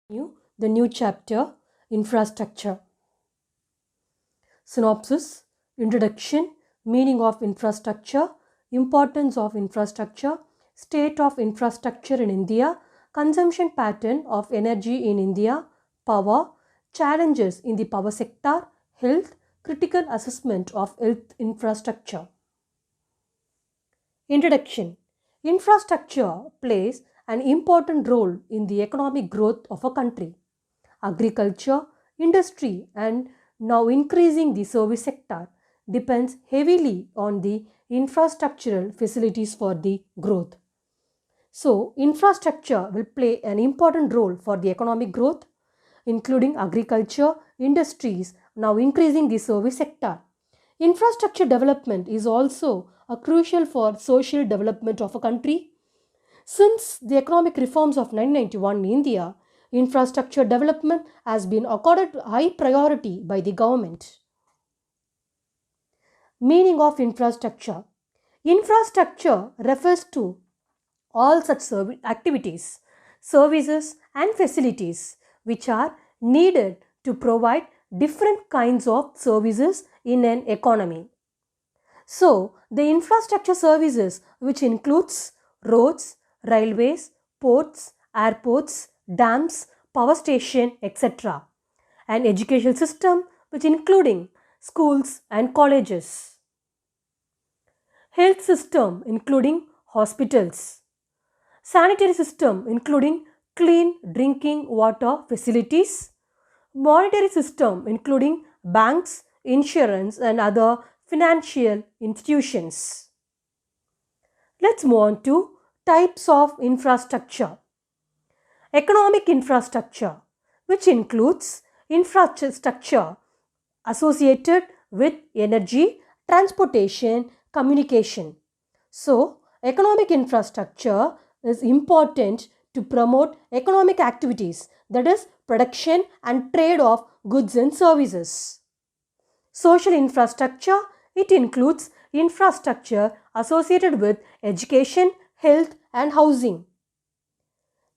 The new chapter, Infrastructure. Synopsis, Introduction, Meaning of Infrastructure, Importance of Infrastructure, State of Infrastructure in India, Consumption Pattern of Energy in India, Power, Challenges in the Power Sector, Health, Critical Assessment of Health Infrastructure. Introduction. Infrastructure plays an important role in the economic growth of a country. Agriculture, industry, and now increasing the service sector depends heavily on the infrastructural facilities for the growth. So, infrastructure will play an important role for the economic growth, including agriculture, industries, now increasing the service sector. Infrastructure development is also crucial for social development of a country. Since the economic reforms of 1991 in India, infrastructure development has been accorded high priority by the government. Meaning of infrastructure. Infrastructure refers to all such activities, services and facilities which are needed to provide different kinds of services in an economy. So, the infrastructure services which includes roads, railways, ports, airports, dams, power station, etc. An educational system which including schools and colleges. Health system including hospitals. Sanitary system including clean drinking water facilities. Monetary system including banks, insurance and other financial institutions. Let's move on to types of infrastructure. Economic infrastructure, which includes infrastructure associated with energy, transportation, communication. So, economic infrastructure is important to promote economic activities, that is, production and trade of goods and services. Social infrastructure, it includes infrastructure associated with education, health and housing.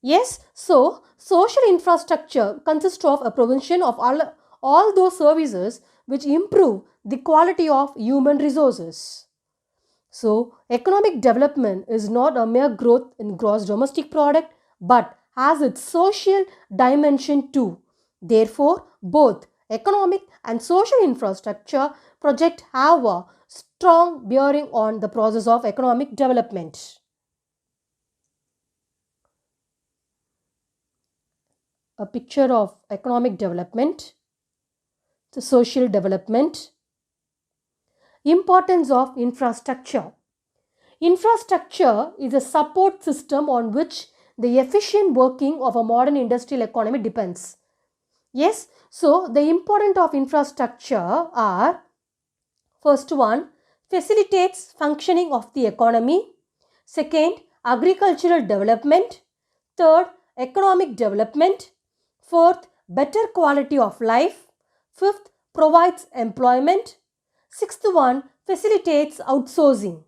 Yes, so social infrastructure consists of a provision of all those services which improve the quality of human resources. So, economic development is not a mere growth in gross domestic product but has its social dimension too. Therefore, both economic and social infrastructure project have a strong bearing on the process of economic development. A picture of economic development, the social development. Importance of infrastructure. Infrastructure is a support system on which the efficient working of a modern industrial economy depends. Yes, so the importance of infrastructure are: first one, facilitates functioning of the economy. Second, agricultural development. Third, economic development. Fourth, better quality of life. Fifth, provides employment. Sixth one, facilitates outsourcing.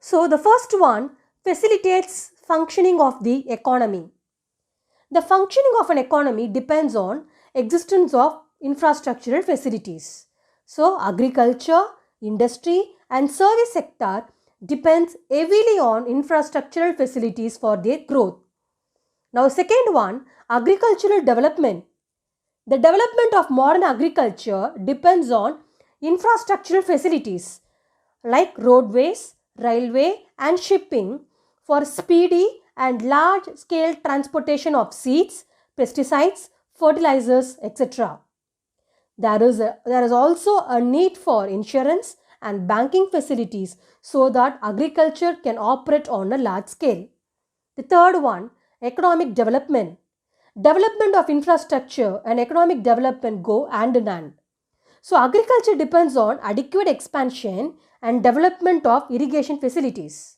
So the first one, facilitates functioning of the economy. The functioning of an economy depends on existence of infrastructural facilities. So agriculture, industry and service sector depends heavily on infrastructural facilities for their growth. Now second one, agricultural development. The development of modern agriculture depends on infrastructural facilities like roadways, railway and shipping for speedy and large-scale transportation of seeds, pesticides, fertilizers, etc. There is also a need for insurance and banking facilities so that agriculture can operate on a large scale. The third one, economic development. Development of infrastructure and economic development go hand in hand. So agriculture depends on adequate expansion and development of irrigation facilities.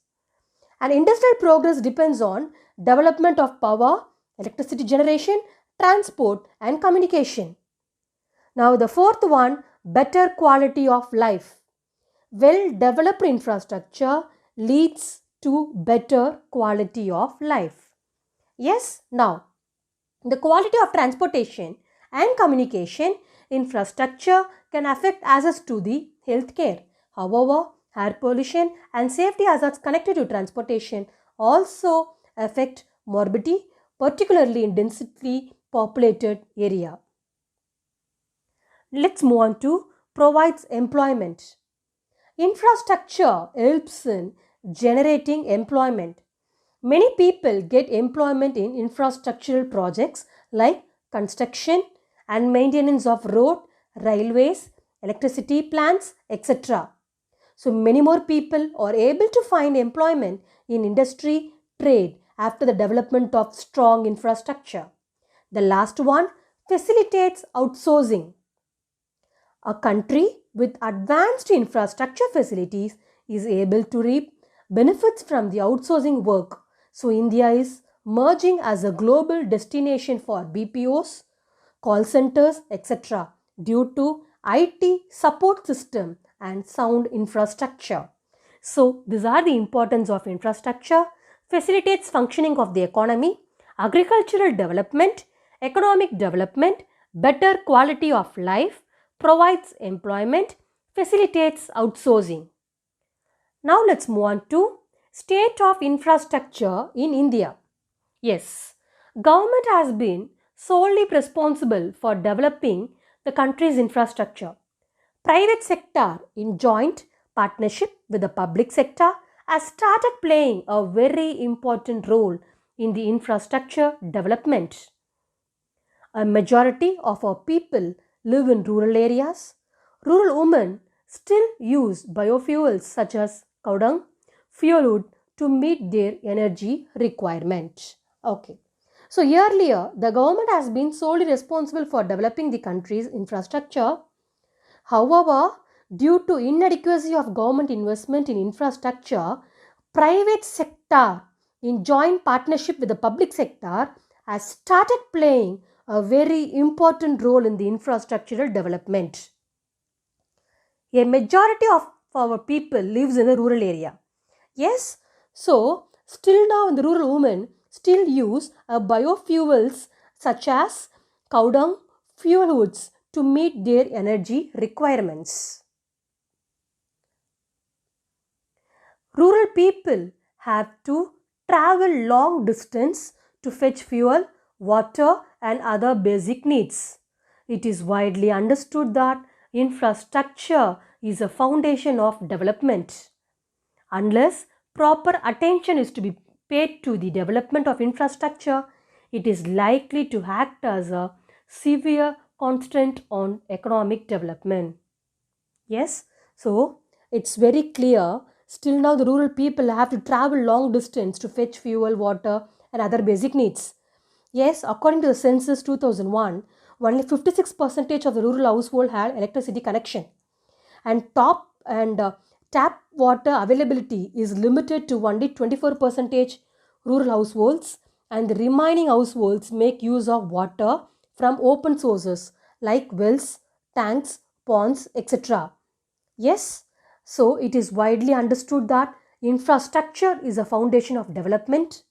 And industrial progress depends on development of power, electricity generation, transport and communication. Now the fourth one, better quality of life. Well-developed infrastructure leads to better quality of life. Yes, now The quality of transportation and communication infrastructure can affect access to the healthcare. However, air pollution and safety hazards connected to transportation also affect morbidity, particularly in densely populated area. Let's move on to provides employment. Infrastructure helps in generating employment. Many people get employment in infrastructural projects like construction and maintenance of road, railways, electricity plants, etc. So many more people are able to find employment in industry, trade after the development of strong infrastructure. The last one facilitates outsourcing. A country with advanced infrastructure facilities is able to reap benefits from the outsourcing work. So, India is merging as a global destination for BPOs, call centers, etc. due to IT support system and sound infrastructure. So, these are the importance of infrastructure, facilitates functioning of the economy, agricultural development, economic development, better quality of life, provides employment, facilitates outsourcing. Now let's move on to state of infrastructure in India. Yes, government has been solely responsible for developing the country's infrastructure. Private sector in joint partnership with the public sector has started playing a very important role in the infrastructure development. A majority of our people live in rural areas. Rural women still use biofuels such as cow dung, fuel wood to meet their energy requirement. Okay. So earlier, the government has been solely responsible for developing the country's infrastructure. However, due to inadequacy of government investment in infrastructure, private sector in joint partnership with the public sector has started playing a very important role in the infrastructural development. A majority of our people lives in the rural area. Yes, so still now in the rural women still use biofuels such as cow dung, fuel woods to meet their energy requirements. Rural people have to travel long distance to fetch fuel, water and other basic needs. It is widely understood that infrastructure is a foundation of development. Unless proper attention is to be paid to the development of infrastructure, it is likely to act as a severe constraint on economic development. Yes, so it's very clear. Still now the rural people have to travel long distance to fetch fuel, water and other basic needs. Yes, according to the census 2001, only 56% of the rural household had electricity connection. And tap water availability is limited to only 24% rural households, and the remaining households make use of water from open sources like wells, tanks, ponds, etc. Yes, so it is widely understood that infrastructure is a foundation of development.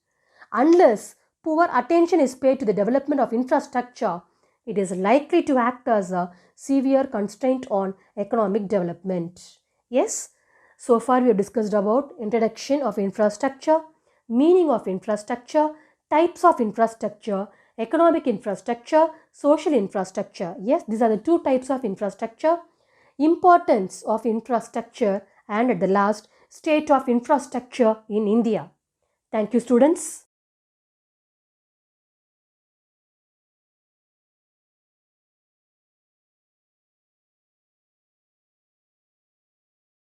Unless poor attention is paid to the development of infrastructure, it is likely to act as a severe constraint on economic development. Yes, so far we have discussed about introduction of infrastructure, meaning of infrastructure, types of infrastructure, economic infrastructure, social infrastructure. Yes, these are the two types of infrastructure. Importance of infrastructure, and at the last, state of infrastructure in India. Thank you, students.